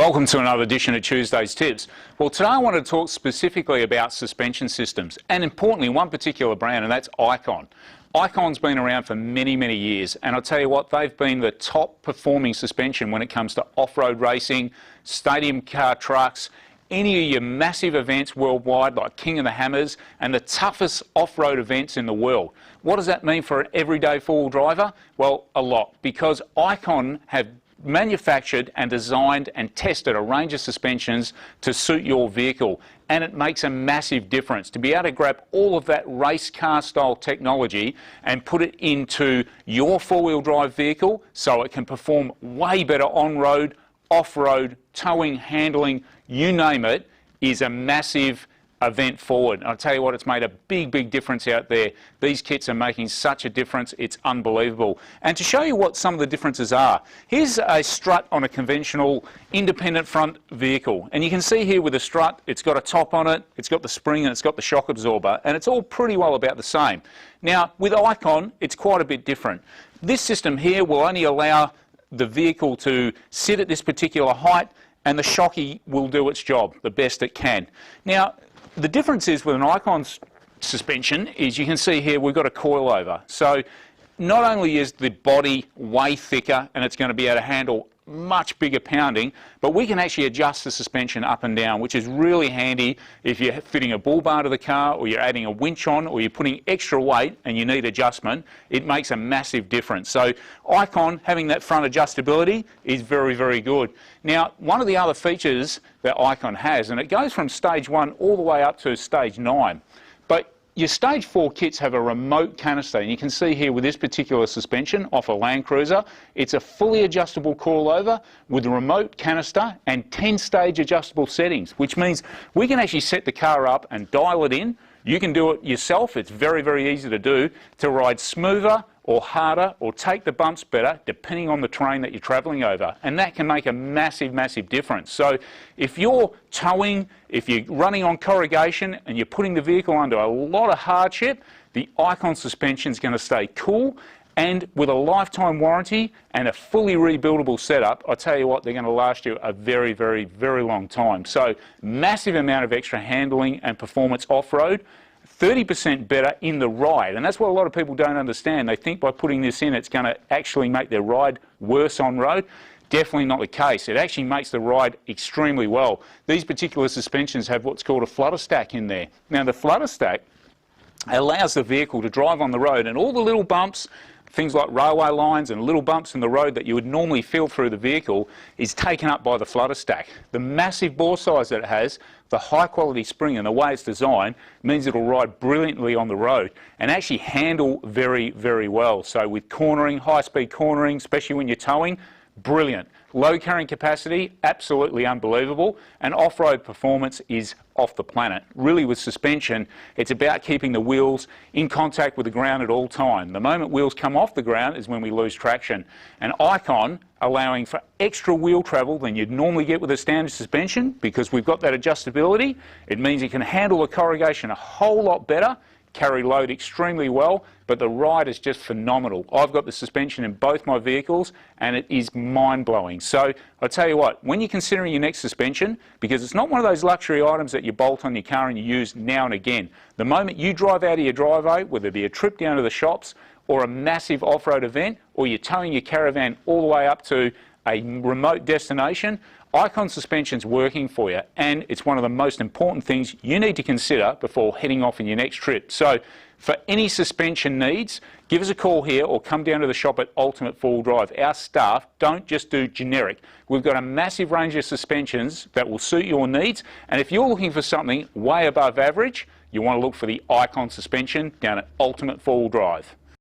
Welcome to another edition of Tuesday's Tips. Well, today I want to talk specifically about suspension systems and importantly one particular brand, and that's Icon. Icon's been around for many, many years, and I'll tell you what, they've been the top performing suspension when it comes to off-road racing, stadium car trucks, any of your massive events worldwide like King of the Hammers and the toughest off-road events in the world. What does that mean for an everyday four-wheel driver? Well, a lot, because Icon have manufactured and designed and tested a range of suspensions to suit your vehicle, and it makes a massive difference to be able to grab all of that race car style technology and put it into your four-wheel drive vehicle so it can perform way better on-road, off-road, towing, handling, you name it, is a massive event forward. And I'll tell you what, it's made a big difference out there. These kits are making such a difference, it's unbelievable. And to show you what some of the differences are, here's a strut on a conventional independent front vehicle. And you can see here with the strut, it's got a top on it, it's got the spring and it's got the shock absorber, and it's all pretty well about the same. Now, with Icon, it's quite a bit different. This system here will only allow the vehicle to sit at this particular height, and the shocky will do its job the best it can. Now, the difference is with an Icon suspension is you can see here we've got a coilover. So not only is the body way thicker and it's going to be able to handle much bigger pounding, but we can actually adjust the suspension up and down, which is really handy if you're fitting a bull bar to the car or you're adding a winch on or you're putting extra weight and you need adjustment. It makes a massive difference. So Icon having that front adjustability is very good. Now, one of the other features that Icon has, and it goes from stage 1 all the way up to stage 9, but your stage 4 kits have a remote canister, and you can see here with this particular suspension off a Land Cruiser, it's a fully adjustable coilover with a remote canister and 10-stage adjustable settings, which means we can actually set the car up and dial it in. You can do it yourself, it's very easy to do, to ride smoother or harder or take the bumps better depending on the terrain that you're travelling over, and that can make a massive difference. So if you're towing, if you're running on corrugation and you're putting the vehicle under a lot of hardship, the Icon suspension is going to stay cool, and with a lifetime warranty and a fully rebuildable setup, I tell you what, they're going to last you a very long time. So massive amount of extra handling and performance off-road, 30% better in the ride, and that's what a lot of people don't understand. They think by putting this in it's going to actually make their ride worse on road. Definitely not the case. It actually makes the ride extremely well. These particular suspensions have what's called a Flutter Stack in there. Now the Flutter Stack allows the vehicle to drive on the road, and all the little bumps, things like railway lines and little bumps in the road that you would normally feel through the vehicle, is taken up by the Flutter Stack. The massive bore size that it has, the high quality spring and the way it's designed means it'll ride brilliantly on the road and actually handle very well. So with cornering, high speed cornering, especially when you're towing, brilliant. Low carrying capacity, absolutely unbelievable, and off-road performance is off the planet. Really with suspension, it's about keeping the wheels in contact with the ground at all time. The moment wheels come off the ground is when we lose traction. And Icon allowing for extra wheel travel than you'd normally get with a standard suspension, because we've got that adjustability. It means you can handle the corrugation a whole lot better, carry load extremely well, but the ride is just phenomenal. I've got the suspension in both my vehicles and it is mind-blowing. So I'll tell you what, when you're considering your next suspension, because it's not one of those luxury items that you bolt on your car and you use now and again. The moment you drive out of your driveway, whether it be a trip down to the shops or a massive off-road event, or you're towing your caravan all the way up to a remote destination, Icon suspension's working for you, and it's one of the most important things you need to consider before heading off in your next trip. So for any suspension needs, give us a call here or come down to the shop at Ultimate Four-Wheel Drive. Our staff don't just do generic. We've got a massive range of suspensions that will suit your needs, and if you're looking for something way above average, you want to look for the Icon suspension down at Ultimate Four-Wheel Drive.